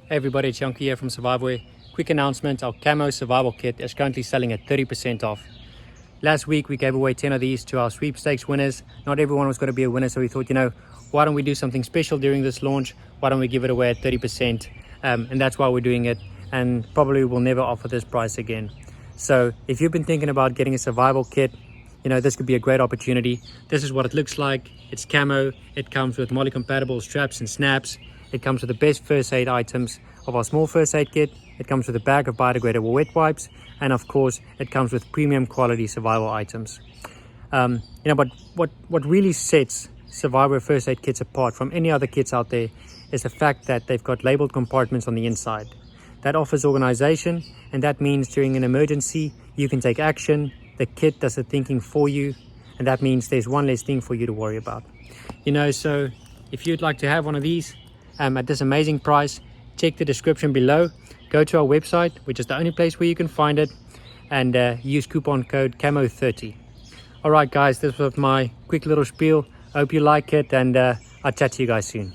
Hey everybody, it's Yankee here from Surviveware. Quick announcement, our Camo survival kit is currently selling at 30% off. Last week we gave away 10 of these to our sweepstakes winners. Not everyone was going to be a winner, so we thought, why don't we do something special during this launch? Why don't we give it away at 30%? And that's why we're doing it, and probably we'll never offer this price again. So if you've been thinking about getting a survival kit, this could be a great opportunity. This is what it looks like. It's camo. It comes with MOLLE compatible straps and snaps. It comes with the best first aid items of our small first aid kit. It comes with a bag of biodegradable wet wipes, and of course it comes with premium quality survival items. But what really sets Surviveware first aid kits apart from any other kits out there is the fact that they've got labeled compartments on the inside. That offers organization, and that means during an emergency you can take action. The kit does the thinking for you, and that means there's one less thing for you to worry about. So if you'd like to have one of these at this amazing price, check the description below. Go to our website, which is the only place where you can find it, and use coupon code CAMO30. All right, guys, this was my quick little spiel. I hope you like it, and I'll chat to you guys soon.